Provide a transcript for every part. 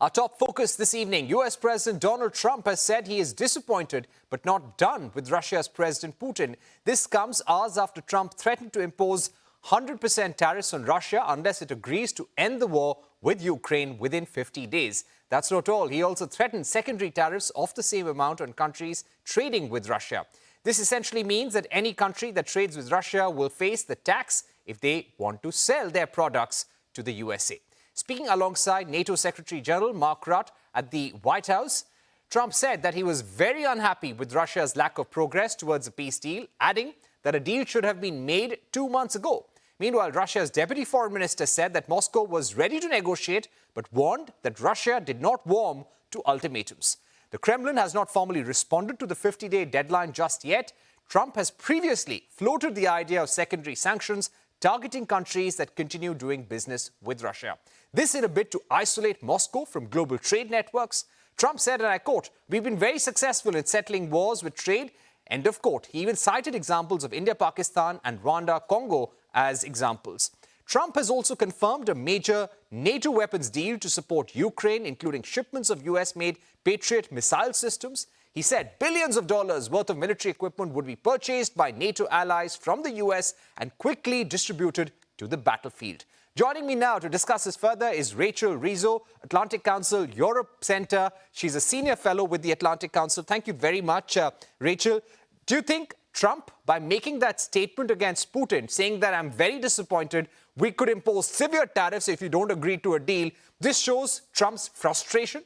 Our top focus this evening, US President Donald Trump has said he is disappointed but not done with Russia's President Putin. This comes hours after Trump threatened to impose 100% tariffs on Russia unless it agrees to end the war with Ukraine within 50 days. That's not all. He also threatened secondary tariffs of the same amount on countries trading with Russia. This essentially means that any country that trades with Russia will face the tax if they want to sell their products to the USA. Speaking alongside NATO Secretary General Mark Rutte at the White House, Trump said that he was very unhappy with Russia's lack of progress towards a peace deal, adding that a deal should have been made 2 months ago. Meanwhile, Russia's deputy foreign minister said that Moscow was ready to negotiate, but warned that Russia did not warm to ultimatums. The Kremlin has not formally responded to the 50-day deadline just yet. Trump has previously floated the idea of secondary sanctions targeting countries that continue doing business with Russia. This in a bid to isolate Moscow from global trade networks. Trump said, and I quote, "We've been very successful in settling wars with trade," end of quote. He even cited examples of India, Pakistan and Rwanda, Congo as examples. Trump has also confirmed a major NATO weapons deal to support Ukraine, including shipments of US-made Patriot missile systems. He said billions of dollars worth of military equipment would be purchased by NATO allies from the US and quickly distributed to the battlefield. Joining me now to discuss this further is Rachel Rizzo, Atlantic Council Europe Center. She's a senior fellow with the Atlantic Council. Thank you very much, Rachel. Do you think Trump, by making that statement against Putin, saying that I'm very disappointed, we could impose severe tariffs if you don't agree to a deal, this shows Trump's frustration?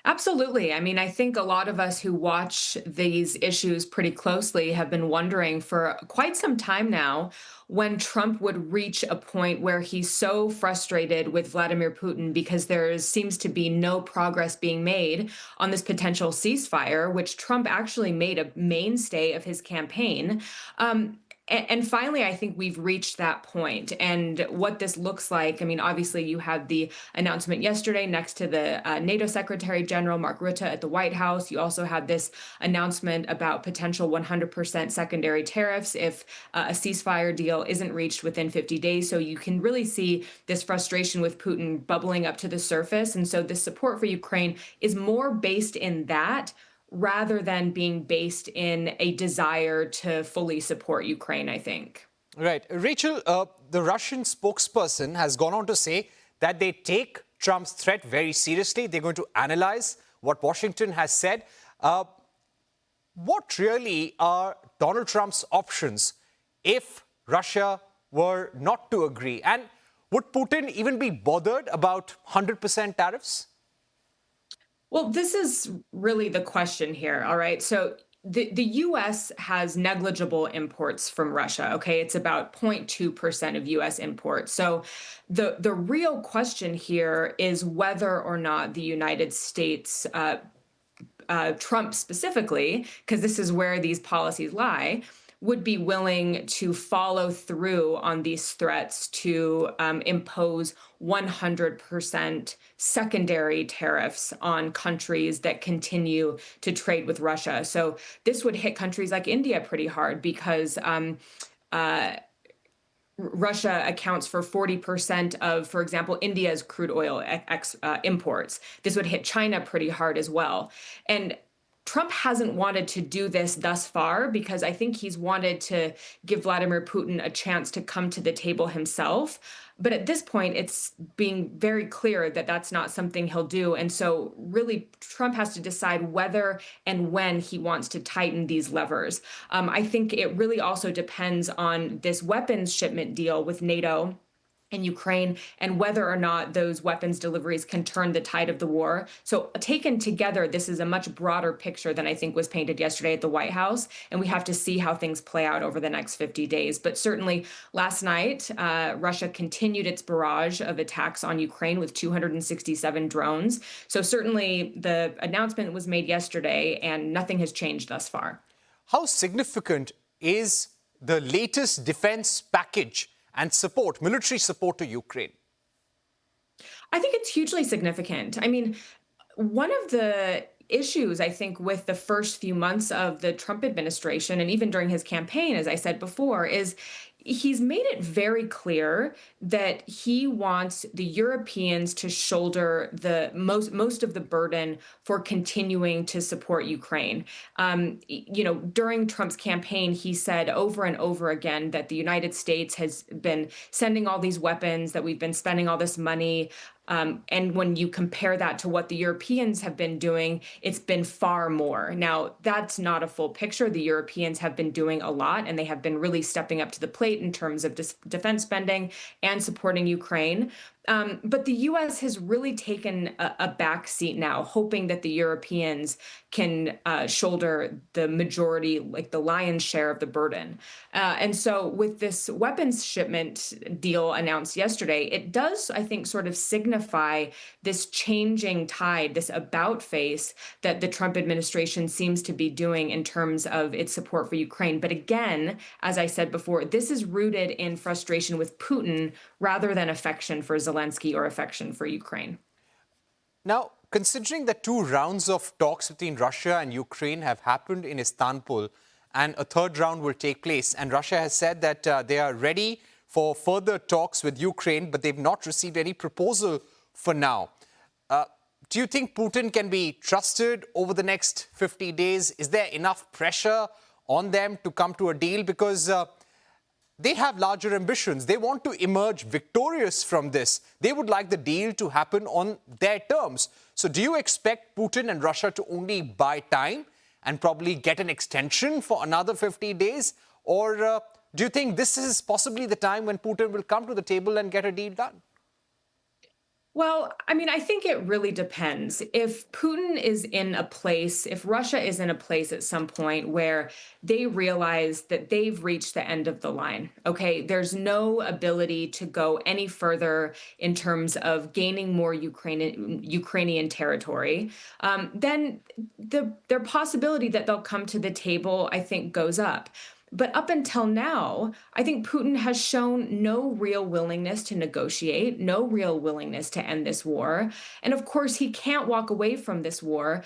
Absolutely. I mean, I think a lot of us who watch these issues pretty closely have been wondering for quite some time now when Trump would reach a point where he's so frustrated with Vladimir Putin because there seems to be no progress being made on this potential ceasefire, which Trump actually made a mainstay of his campaign. And finally, I think we've reached that point. And what this looks like, I mean, obviously, you had the announcement yesterday next to the NATO Secretary General Mark Rutte at the White House. You also had this announcement about potential 100% secondary tariffs if a ceasefire deal isn't reached within 50 days. So you can really see this frustration with Putin bubbling up to the surface. And so this support for Ukraine is more based in that rather than being based in a desire to fully support Ukraine, I think. Right. Rachel, the Russian spokesperson has gone on to say that they take Trump's threat very seriously. They're going to analyze what Washington has said. What really are Donald Trump's options if Russia were not to agree? And would Putin even be bothered about 100% tariffs? Well, this is really the question here. All right. So the US has negligible imports from Russia. Okay. It's about 0.2% of US imports. So the real question here is whether or not the United States, Trump specifically, because this is where these policies lie, would be willing to follow through on these threats to impose 100% secondary tariffs on countries that continue to trade with Russia. So this would hit countries like India pretty hard because Russia accounts for 40% of, for example, India's crude oil imports. This would hit China pretty hard as well. And Trump hasn't wanted to do this thus far because I think he's wanted to give Vladimir Putin a chance to come to the table himself. But at this point, it's being very clear that that's not something he'll do. And so really, Trump has to decide whether and when he wants to tighten these levers. I think it really also depends on this weapons shipment deal with NATO and Ukraine and whether or not those weapons deliveries can turn the tide of the war. So taken together, this is a much broader picture than I think was painted yesterday at the White House. And we have to see how things play out over the next 50 days. But certainly last night, Russia continued its barrage of attacks on Ukraine with 267 drones. So certainly the announcement was made yesterday and nothing has changed thus far. How significant is the latest defense package and support, military support to Ukraine? I think it's hugely significant. I mean, one of the issues, I think, with the first few months of the Trump administration and even during his campaign, as I said before, is he's made it very clear that he wants the Europeans to shoulder the most of the burden for continuing to support Ukraine. During Trump's campaign, he said over and over again that the United States has been sending all these weapons, that we've been spending all this money. And when you compare that to what the Europeans have been doing, it's been far more. Now, that's not a full picture. The Europeans have been doing a lot, and they have been really stepping up to the plate in terms of defense spending and supporting Ukraine. But the U.S. has really taken a back seat now, hoping that the Europeans can shoulder the majority, like the lion's share of the burden. And so with this weapons shipment deal announced yesterday, it does, I think, sort of signify this changing tide, this about face that the Trump administration seems to be doing in terms of its support for Ukraine. But again, as I said before, this is rooted in frustration with Putin rather than affection for Zelensky or affection for Ukraine. Now, considering that 2 rounds of talks between Russia and Ukraine have happened in Istanbul and a 3rd round will take place, and Russia has said that they are ready for further talks with Ukraine, but they've not received any proposal for now. Do you think Putin can be trusted over the next 50 days? Is there enough pressure on them to come to a deal? Because they have larger ambitions. They want to emerge victorious from this. They would like the deal to happen on their terms. So do you expect Putin and Russia to only buy time and probably get an extension for another 50 days? Or do you think this is possibly the time when Putin will come to the table and get a deal done? Well, I mean, I think it really depends. If Putin is in a place, if Russia is in a place at some point where they realize that they've reached the end of the line, okay, there's no ability to go any further in terms of gaining more Ukrainian territory, then their possibility that they'll come to the table, I think, goes up. But up until now, I think Putin has shown no real willingness to negotiate, no real willingness to end this war. And of course, he can't walk away from this war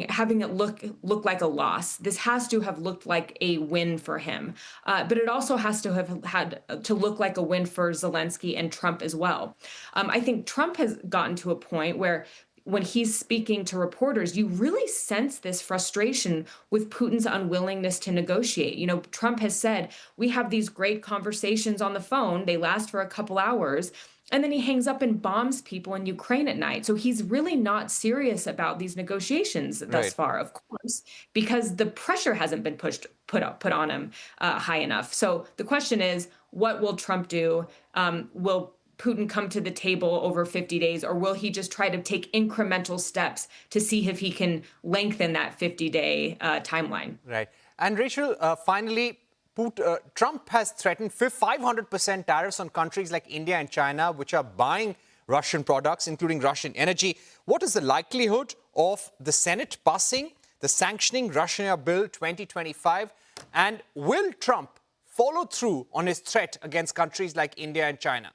having it look like a loss. This has to have looked like a win for him. But it also has to have had to look like a win for Zelensky and Trump as well. I think Trump has gotten to a point where when he's speaking to reporters, you really sense this frustration with Putin's unwillingness to negotiate. You know, Trump has said, we have these great conversations on the phone. They last for a couple hours. And then he hangs up and bombs people in Ukraine at night. So he's really not serious about these negotiations thus far, of course, because the pressure hasn't been put on him high enough. So the question is, what will Trump do? Will Putin come to the table over 50 days, or will he just try to take incremental steps to see if he can lengthen that 50-day timeline? Right. And Rachel, finally, Trump has threatened 500% tariffs on countries like India and China, which are buying Russian products, including Russian energy. What is the likelihood of the Senate passing the Sanctioning Russia Bill 2025? And will Trump follow through on his threat against countries like India and China?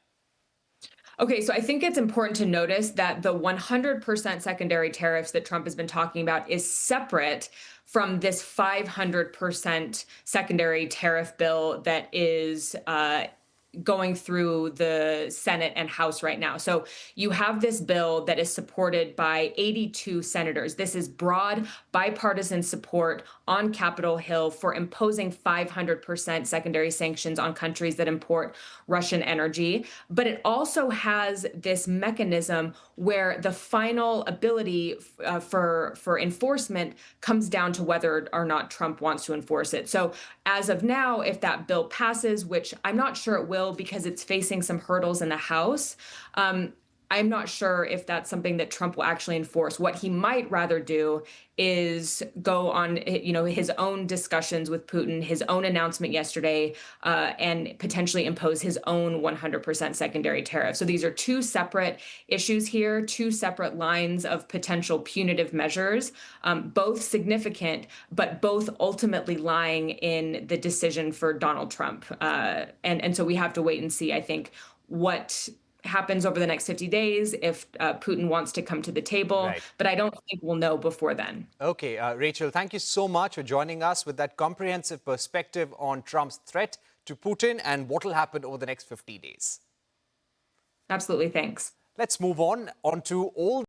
Okay, so I think it's important to notice that the 100% secondary tariffs that Trump has been talking about is separate from this 500% secondary tariff bill that is going through the Senate and House right now. So you have this bill that is supported by 82 senators. This is broad bipartisan support on Capitol Hill for imposing 500% secondary sanctions on countries that import Russian energy. But it also has this mechanism where the final ability for enforcement comes down to whether or not Trump wants to enforce it. So as of now, if that bill passes, which I'm not sure it will because it's facing some hurdles in the House, I'm not sure if that's something that Trump will actually enforce. What he might rather do is go on, his own discussions with Putin, his own announcement yesterday, and potentially impose his own 100% secondary tariff. So these are two separate issues here, two separate lines of potential punitive measures, both significant, but both ultimately lying in the decision for Donald Trump. And so we have to wait and see, I think, what happens over the next 50 days if Putin wants to come to the table. Right. But I don't think we'll know before then. Okay, Rachel, thank you so much for joining us with that comprehensive perspective on Trump's threat to Putin and what will happen over the next 50 days? Absolutely. Thanks. Let's move on to all